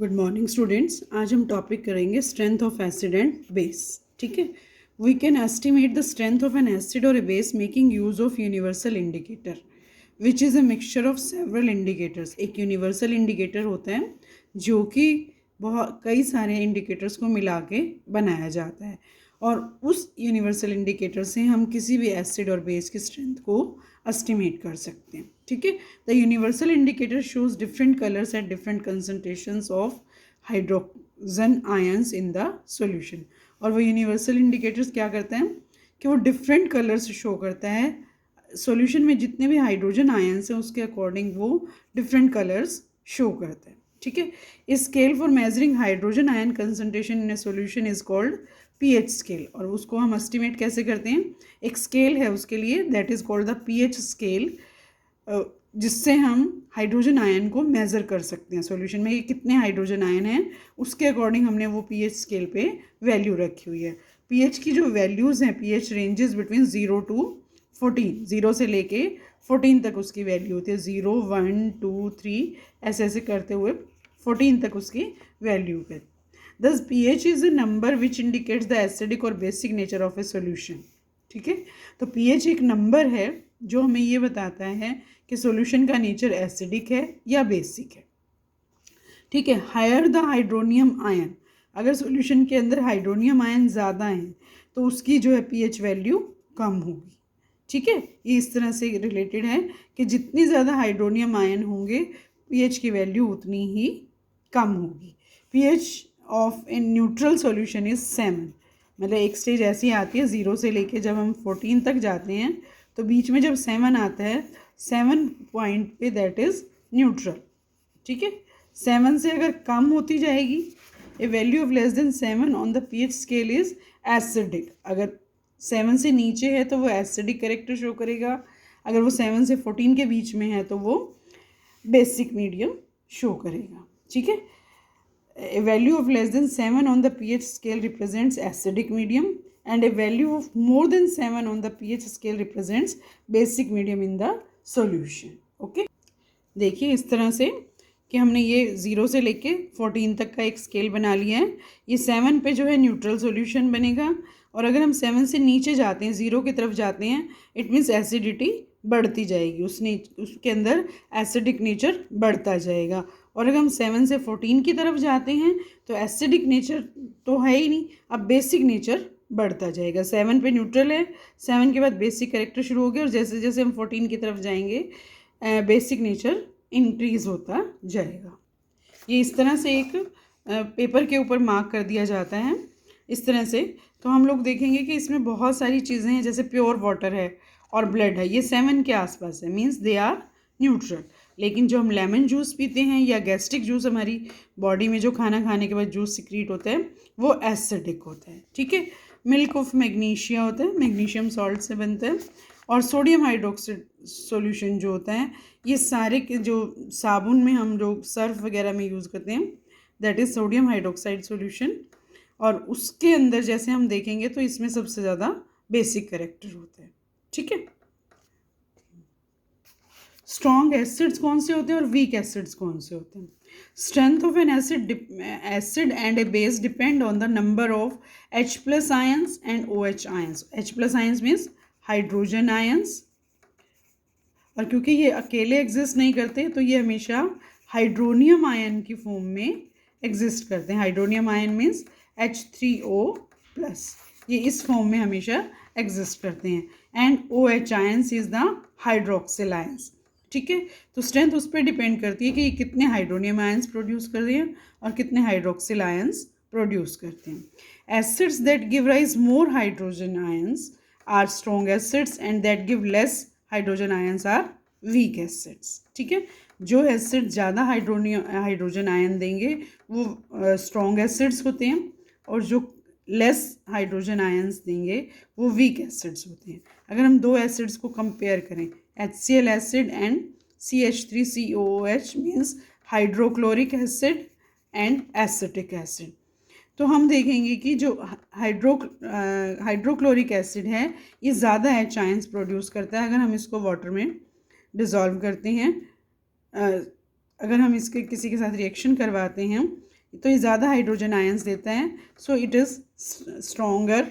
Good morning students. आज हम topic करेंगे strength of acid and base. ठीक है। We can estimate the strength of an acid और a base making use of universal indicator which is a mixture of several indicators. एक universal indicator होता है जो कि बहुत कई सारे इंडिकेटर्स को मिला के बनाया जाता है और उस यूनिवर्सल इंडिकेटर से हम किसी भी एसिड और बेस की स्ट्रेंथ को एस्टिमेट कर सकते हैं। ठीक है। The universal indicator shows different colours at different concentrations of hydrogen ions in the solution. और वो यूनिवर्सल इंडिकेटर्स क्या करते हैं कि वो डिफरेंट कलर्स शो करता है सॉल्यूशन में जितने भी हाइड्रोजन आयंस हैं उसके अकॉर्डिंग वो डिफरेंट कलर्स शो करते हैं। ठीक है। Scale for measuring hydrogen ion concentration in A solution is called pH scale. और उसको हम एस्टिमेट कैसे करते हैं, एक स्केल है उसके लिए, that is called the pH scale, जिससे हम हाइड्रोजन आयन को मेज़र कर सकते हैं सॉल्यूशन में कितने हाइड्रोजन आयन हैं उसके अकॉर्डिंग हमने वो पीएच स्केल पे वैल्यू रखी हुई है। पीएच की जो वैल्यूज़ हैं, पीएच रेंजेस बिटवीन 0 to 14, 0 से लेके 14 तक उसकी वैल्यू होती है। 0, 1, 2, 3 ऐसे ऐसे करते हुए 14 तक उसकी वैल्यू है। दस pH is a number which indicates the acidic और basic nature of a solution. ठीक है। तो pH एक नंबर है जो हमें ये बताता है कि सॉल्यूशन का नेचर एसिडिक है या बेसिक है। ठीक है। हायर द हाइड्रोनियम आयन, अगर सॉल्यूशन के अंदर हाइड्रोनियम आयन ज़्यादा हैं तो उसकी जो है pH वैल्यू कम होगी। ठीक है। ये इस तरह से रिलेटेड है कि जितनी ज़्यादा हाइड्रोनियम आयन होंगे pH की वैल्यू उतनी ही कम होगी। pH of a neutral solution is 7। मतलब एक स्टेज ऐसी आती है 0 से लेके जब हम 14 तक जाते हैं तो बीच में जब 7 आता है 7 पॉइंट पे दैट इज़ न्यूट्रल। ठीक है। 7 से अगर कम होती जाएगी, a value of less than 7 on the pH scale is acidic. अगर 7 से नीचे है तो वो एसिडिक कैरेक्टर शो करेगा, अगर वो 7 से 14 के बीच में है तो वो बेसिक मीडियम शो करेगा। ठीक है। A value of less than 7 on the pH scale represents acidic medium and a value of more than 7 on the pH scale represents basic medium in the solution. Okay. देखिए इस तरह से कि हमने ये 0 से लेके 14 तक का एक स्केल बना लिया है। ये 7 पे जो है न्यूट्रल सॉल्यूशन बनेगा और अगर हम 7 से नीचे जाते हैं, 0 की तरफ जाते हैं, इट मीन्स एसिडिटी बढ़ती जाएगी, उसके अंदर एसिडिक नेचर बढ़ता जाएगा। और अगर हम 7 से 14 की तरफ जाते हैं तो एसिडिक नेचर तो है ही नहीं, अब बेसिक नेचर बढ़ता जाएगा। 7 पे न्यूट्रल है, 7 के बाद बेसिक कैरेक्टर शुरू हो गया और जैसे जैसे हम 14 की तरफ जाएंगे बेसिक नेचर इंक्रीज होता जाएगा। ये इस तरह से एक पेपर के ऊपर मार्क कर दिया जाता है इस तरह से। तो हम लोग देखेंगे कि इसमें बहुत सारी चीज़ें हैं, जैसे प्योर वाटर है और ब्लड है, ये 7 के आसपास है, मीन्स दे आर न्यूट्रल। लेकिन जो हम लेमन जूस पीते हैं या गैस्ट्रिक जूस, हमारी बॉडी में जो खाना खाने के बाद जूस सिक्रीट होता है वो एसिडिक होता है। ठीक है। मिल्क ऑफ मैग्नीशिया होता है, मैग्नीशियम सॉल्ट से बनता है। और सोडियम हाइड्रोक्साइड सॉल्यूशन जो होता है, ये सारे के जो साबुन में हम जो सर्फ वगैरह में यूज़ करते हैं that is sodium hydroxide solution. और उसके अंदर जैसे हम देखेंगे तो इसमें सबसे ज़्यादा बेसिक कैरेक्टर होता है। ठीक है। स्ट्रॉन्ग एसिड्स कौन से होते हैं और वीक एसिड्स कौन से होते हैं। Strength of an acid and A base depend on the number of H+ ions and OH ions. H+ ions means hydrogen ions, और क्योंकि ये अकेले एग्जिस्ट नहीं करते तो ये हमेशा हाइड्रोनियम आयन की फॉर्म में एग्जिस्ट करते हैं। हाइड्रोनियम आयन मीन्स H3O+, ये इस फॉर्म में हमेशा एग्जिस्ट करते हैं। And OH ions is the hydroxyl ions. ठीक है। तो स्ट्रेंथ उस पर डिपेंड करती है कि ये कितने हाइड्रोनियम आयंस प्रोड्यूस करते हैं और कितने हाइड्रोक्सिल आयंस प्रोड्यूस करते हैं। Acids that give rise more hydrogen ions are strong acids and that give less hydrogen ions are weak acids. ठीक है। जो एसिड ज़्यादा हाइड्रोजन आयन देंगे वो स्ट्रॉन्ग एसिड्स होते हैं और जो लेस हाइड्रोजन आयंस देंगे वो वीक एसिड्स होते हैं। अगर हम दो एसिड्स को कंपेयर करें, HCl acid and CH3COOH means hydrochloric acid and acetic acid, तो हम देखेंगे कि जो हाइड्रोक्लोरिक एसिड है ये ज़्यादा H आयंस प्रोड्यूस करता है अगर हम इसको वाटर में डिज़ोल्व करते हैं। अगर हम इसके किसी के साथ रिएक्शन करवाते हैं तो ये ज़्यादा हाइड्रोजन आयंस देता है, so it is stronger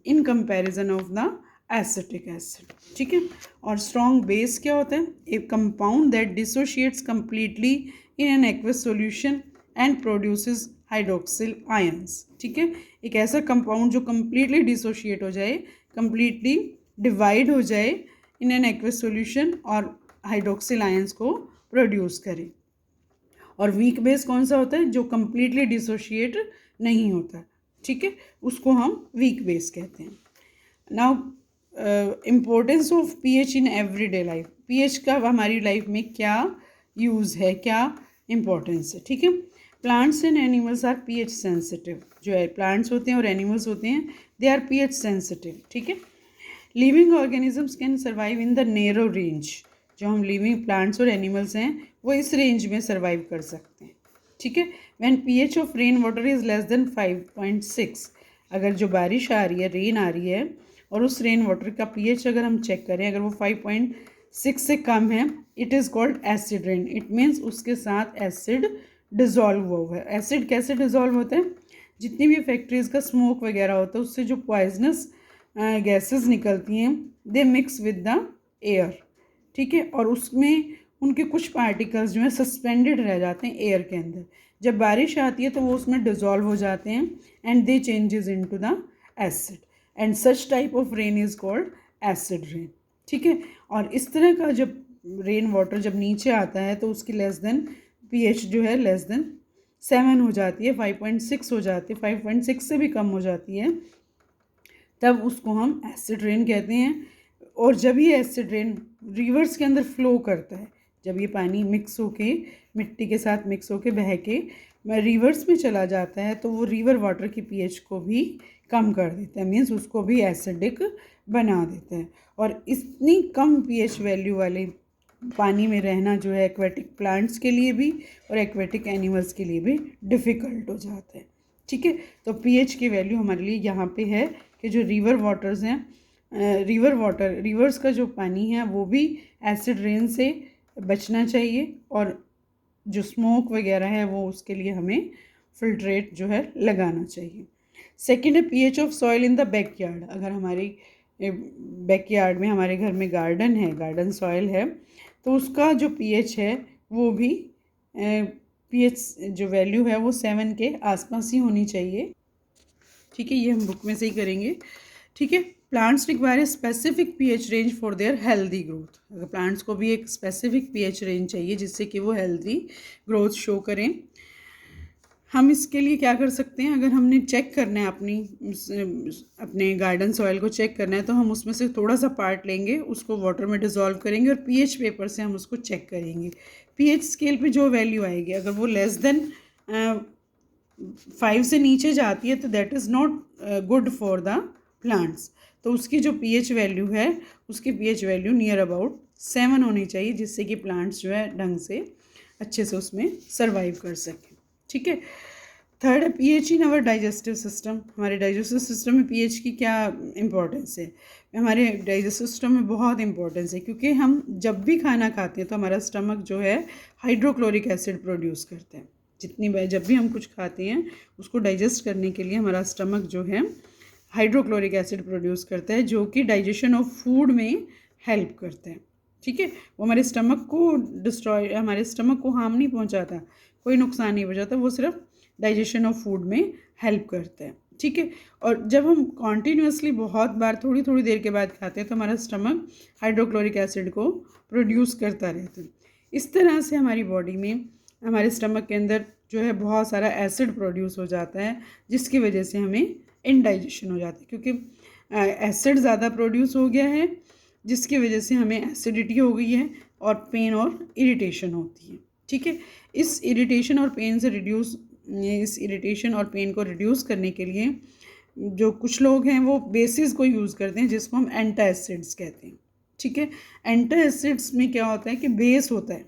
in comparison of the acetic acid, ठीक है। और स्ट्रॉन्ग बेस क्या होता है? ए compound that dissociates completely in an aqueous solution and produces hydroxyl ions, ठीक है। एक ऐसा कंपाउंड जो कंप्लीटली डिसोशिएट हो जाए, कंप्लीटली डिवाइड हो जाए इन एन एक्वस सॉल्यूशन और हाइड्रोक्सिल आयंस को प्रोड्यूस करे। और वीक बेस कौन सा होता है? जो कंप्लीटली डिसोशिएट नहीं होता, ठीक है, उसको हम वीक बेस कहते हैं। Now importance of pH in everyday life. PH का हमारी लाइफ में क्या यूज़ है, क्या इम्पोर्टेंस है, ठीक है। Plants and animals are pH sensitive. जो है प्लांट्स होते हैं और एनिमल्स होते हैं, दे आर पीएच सेंसिटिव, ठीक है। Living organisms can survive in the narrow range. जो हम लिविंग प्लांट्स और एनिमल्स हैं वो इस रेंज में सर्वाइव कर सकते हैं, ठीक है। When pH of rain water is less than 5.6, अगर जो बारिश आ रही है, रेन आ रही है, और उस रेन वाटर का पीएच अगर हम चेक करें, अगर वो 5.6 से कम है, it is called acid rain. It means उसके साथ एसिड डिज़ोल्व हुआ है। एसिड कैसे डिज़ोल्व होता है? जितनी भी फैक्ट्रीज़ का स्मोक वगैरह होता है, उससे जो पॉइजनस गैसेस निकलती हैं, दे मिक्स विद द एयर, ठीक है। और उसमें उनके कुछ पार्टिकल्स जो हैं सस्पेंडेड रह जाते हैं एयर के अंदर। जब बारिश आती है तो वो उसमें डिज़ोल्व हो जाते हैं and they changes into the acid, and such type of rain is called acid rain, ठीक है। और इस तरह का जब रेन वाटर जब नीचे आता है तो उसकी लेस देन पीएच जो है लेस देन 7 हो जाती है, 5.6 हो जाती है, 5.6 से भी कम हो जाती है, तब उसको हम एसिड रेन कहते हैं। और जब ये एसिड रेन रिवर्स के अंदर फ्लो करता है, जब ये पानी मिक्स होके मिट्टी के साथ मिक्स होके बह के रिवर्स में चला जाता है, तो वो रिवर वाटर की पीएच को भी कम कर देता है, मीन्स उसको भी एसिडिक बना देता है। और इतनी कम पीएच वैल्यू वाले पानी में रहना जो है एक्वेटिक प्लांट्स के लिए भी और एक्वेटिक एनिमल्स के लिए भी डिफ़िकल्ट हो जाता है, ठीक है। तो पीएच की वैल्यू हमारे लिए यहाँ पे है कि जो रिवर वाटर्स हैं, रिवर्स का जो पानी है वो भी एसिड रेन से बचना चाहिए, और जो स्मोक वगैरह है वो उसके लिए हमें फिल्ट्रेट जो है लगाना चाहिए। सेकेंड है pH of soil in the backyard. अगर हमारी बैकयार्ड में, हमारे घर में गार्डन है, गार्डन सॉइल है, तो उसका जो पीएच है वो भी पीएच जो वैल्यू है वो 7 के आसपास ही होनी चाहिए, ठीक है। ये हम बुक में से ही करेंगे, ठीक है। Plants require a specific pH range for their healthy growth. अगर प्लांट्स को भी एक स्पेसिफिक पीएच रेंज चाहिए जिससे कि वो हेल्दी ग्रोथ शो करें। हम इसके लिए क्या कर सकते हैं? अगर हमने चेक करना है अपने गार्डन सॉइल को चेक करना है, तो हम उसमें से थोड़ा सा पार्ट लेंगे, उसको वाटर में डिज़ोल्व करेंगे और पीएच पेपर से हम उसको चेक करेंगे। पीएच स्केल पे जो वैल्यू आएगी, अगर वो लेस देन 5 से नीचे जाती है तो that is not good for the plants. तो उसकी जो पीएच वैल्यू है, उसकी पीएच वैल्यू नियर अबाउट 7 होनी चाहिए, जिससे कि प्लांट्स जो है ढंग से अच्छे से उसमें सर्वाइव कर सकें, ठीक है। थर्ड है pH in our digestive system. हमारे डाइजेस्टिव सिस्टम में पीएच की क्या इंपॉर्टेंस है? हमारे डाइजेस्टिव सिस्टम में बहुत इंपॉर्टेंस है, क्योंकि हम जब भी खाना खाते हैं तो हमारा स्टमक जो है हाइड्रोक्लोरिक एसिड प्रोड्यूस करते हैं। जितनी बार जब भी हम कुछ खाते हैं उसको डाइजेस्ट करने के लिए हमारा स्टमक जो है हाइड्रोक्लोरिक एसिड प्रोड्यूस करता है, जो कि डाइजेशन ऑफ फूड में हेल्प करता है, ठीक है। वो हमारे स्टमक को हमारे स्टमक को हार्म नहीं पहुंचाता, कोई नुकसान नहीं पहुंचाता, वो सिर्फ डाइजेशन ऑफ फूड में हेल्प करता है, ठीक है। और जब हम कॉन्टीन्यूसली बहुत बार थोड़ी थोड़ी देर के बाद खाते हैं तो हमारा स्टमक हाइड्रोक्लोरिक एसिड को प्रोड्यूस करता रहता है। इस तरह से हमारी बॉडी में, हमारे स्टमक के अंदर जो है बहुत सारा एसिड प्रोड्यूस हो जाता है, जिसकी वजह से हमें इनडाइजेशन हो जाता है, क्योंकि एसिड ज़्यादा प्रोड्यूस हो गया है, जिसकी वजह से हमें एसिडिटी हो गई है और पेन और इरिटेशन होती है, ठीक है। इस इरिटेशन और पेन को रिड्यूस करने के लिए जो कुछ लोग हैं वो बेसिस को यूज़ करते हैं, जिसको हम एंटासिड्स कहते हैं, ठीक है। एंटासिड्स में क्या होता है कि बेस होता है,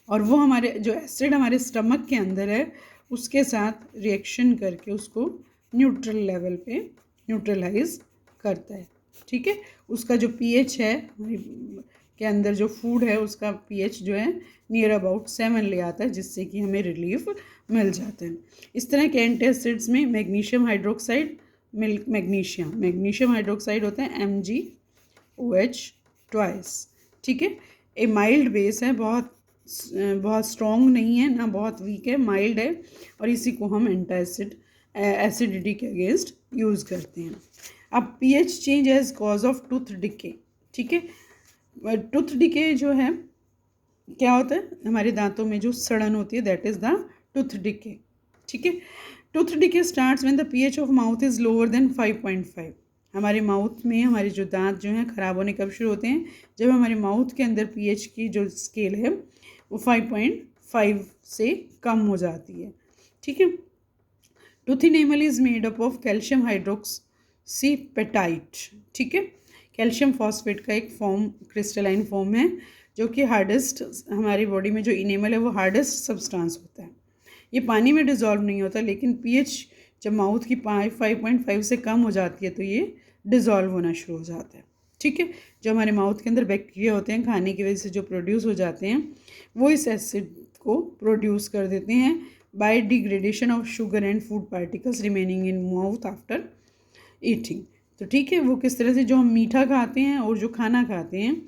और वो हमारे जो एसिड हमारे स्टमक के अंदर है उसके साथ रिएक्शन करके उसको न्यूट्रल लेवल पे न्यूट्रलाइज करता है, ठीक है। उसका जो पीएच है, के अंदर जो फूड है उसका पीएच जो है नियर अबाउट 7 ले आता है, जिससे कि हमें रिलीफ मिल जाता है। इस तरह के एंटासिड्स में मैग्नीशियम हाइड्रोक्साइड, मैग्नीशियम हाइड्रोक्साइड होता है MgOH ट्वाइस, ठीक है। ए माइल्ड बेस है, बहुत स्ट्रॉन्ग नहीं है ना बहुत वीक है, माइल्ड है, और इसी को हम एसिडिटी के अगेंस्ट यूज़ करते हैं। अब pH change as cause of tooth decay, ठीक है। टूथ डिके जो है क्या होता है, हमारे दांतों में जो सड़न होती है, that is the tooth decay, ठीक है। Tooth decay starts when the pH of mouth is lower than 5.5। हमारे माउथ में हमारे जो दांत जो हैं ख़राब होने कब शुरू होते हैं, जब हमारे माउथ के अंदर पीएच की जो स्केल है वो 5.5 से कम हो जाती है, ठीक है। Tooth enamel is made up of calcium hydroxyapatite, ठीक है। कैल्शियम फॉस्फेट का एक फॉर्म, क्रिस्टलाइन फॉर्म है, जो कि हार्डेस्ट, हमारी बॉडी में जो इनेमल है वो हार्डेस्ट सब्सटेंस होता है। ये पानी में डिज़ोल्व नहीं होता, लेकिन पीएच जब माउथ की 5.5 से कम हो जाती है तो ये डिज़ोल्व होना शुरू हो जाता है, ठीक है। जो हमारे माउथ के अंदर बैक्टीरिया होते हैं, खाने की वजह से जो प्रोड्यूस हो जाते हैं, वो इस एसिड को प्रोड्यूस कर देते हैं by degradation of sugar and food particles remaining in mouth after eating. तो ठीक है, वो किस तरह से, जो हम मीठा खाते हैं और जो खाना खाते हैं,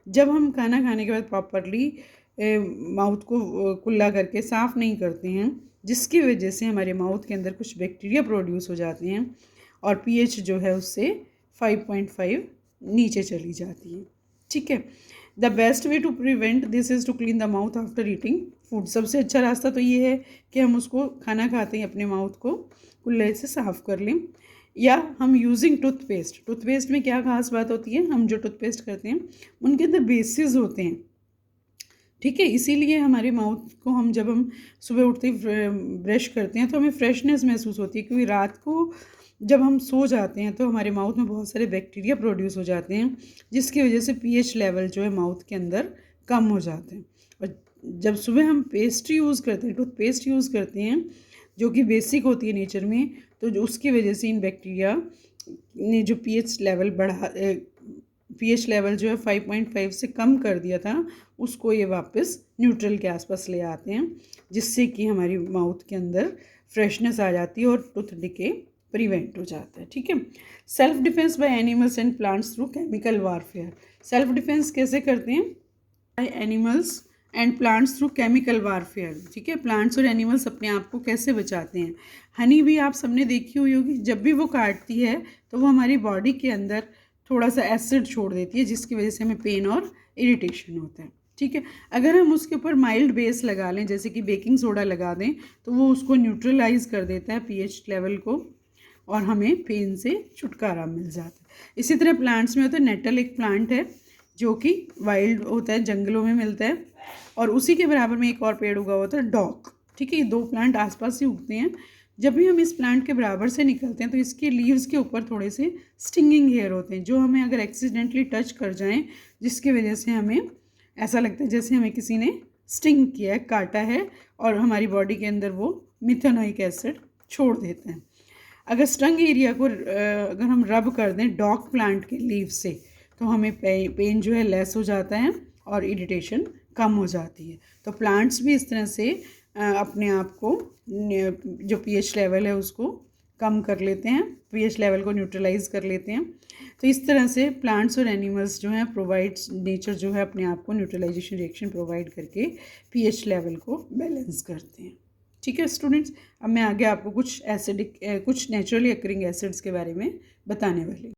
जब हम खाना खाने के बाद प्रॉपरली माउथ को कुल्ला करके साफ़ नहीं करते हैं, जिसकी वजह से हमारे माउथ के अंदर कुछ बैक्टीरिया प्रोड्यूस हो जाते हैं और पीएच जो है उससे 5.5 नीचे चली जाती है, ठीक है। The best way to prevent this is to clean the mouth after eating food. सबसे अच्छा रास्ता तो ये है कि हम उसको खाना खाते हैं अपने माउथ को कुल्ले से साफ़ कर लें, या हम यूजिंग टूथपेस्ट में क्या खास बात होती है, हम जो टूथपेस्ट करते हैं उनके अंदर बेसिस होते हैं, ठीक है। इसीलिए हमारे माउथ को हम जब हम सुबह उठते ही ब्रश करते हैं तो हमें फ्रेशनेस महसूस होती है, क्योंकि रात को जब हम सो जाते हैं तो हमारे माउथ में बहुत सारे बैक्टीरिया प्रोड्यूस हो जाते हैं, जिसकी वजह से पीएच लेवल जो है माउथ के अंदर कम हो जाते हैं। और जब सुबह हम टूथपेस्ट यूज़ करते हैं जो कि बेसिक होती है नेचर में, तो जो उसकी वजह से इन बैक्टीरिया ने जो पीएच लेवल जो है 5.5 से कम कर दिया था, उसको ये वापस न्यूट्रल के आसपास ले आते हैं, जिससे कि हमारी माउथ के अंदर फ्रेशनेस आ जाती है और टूथ डिके प्रिवेंट हो जाता है, ठीक है। Self defence by animals and plants through chemical warfare. Self defence कैसे करते हैं, by animals and plants through chemical warfare, ठीक है। प्लांट्स और एनिमल्स अपने आप को कैसे बचाते हैं। हनी भी आप सबने देखी हुई होगी, जब भी वो काटती है तो वो हमारी बॉडी के अंदर थोड़ा सा एसिड छोड़ देती है, जिसकी वजह से हमें पेन और इरिटेशन होता है, ठीक है। अगर हम उसके ऊपर माइल्ड बेस लगा लें, जैसे कि बेकिंग सोडा लगा दें, तो वो उसको न्यूट्रलाइज कर देता है पीएच लेवल को, और हमें पेन से छुटकारा मिल जाता है। इसी तरह प्लांट्स में होता है, नेटल एक प्लांट है जो कि वाइल्ड होता है, जंगलों में मिलता है, और उसी के बराबर में एक और पेड़ उगा होता है डॉक, ठीक है। ये दो प्लांट आसपास ही उगते हैं। जब भी हम इस प्लांट के बराबर से निकलते हैं तो इसके लीव्स के ऊपर थोड़े से स्टिंगिंग हेयर होते हैं, जो हमें अगर एक्सीडेंटली टच कर जाएं, जिसकी वजह से हमें ऐसा लगता है जैसे हमें किसी ने स्टिंग किया है, काटा है, और हमारी बॉडी के अंदर वो मिथेनोइक एसिड छोड़ देते हैं। अगर स्टंग एरिया को अगर हम रब कर दें डॉक प्लांट के लीव से, तो हमें पेन जो है लेस हो जाता है और इरिटेशन कम हो जाती है। तो प्लांट्स भी इस तरह से अपने आप को जो पीएच लेवल है उसको कम कर लेते हैं, पीएच लेवल को न्यूट्रलाइज कर लेते हैं। तो इस तरह से प्लांट्स और एनिमल्स जो हैं नेचर जो है अपने आप को न्यूट्रलाइजेशन रिएक्शन प्रोवाइड करके पीएच लेवल को बैलेंस करते हैं, ठीक है स्टूडेंट्स। अब मैं आगे आपको कुछ नेचुरली अकरिंग एसिड्स के बारे में बताने वाली हूँ।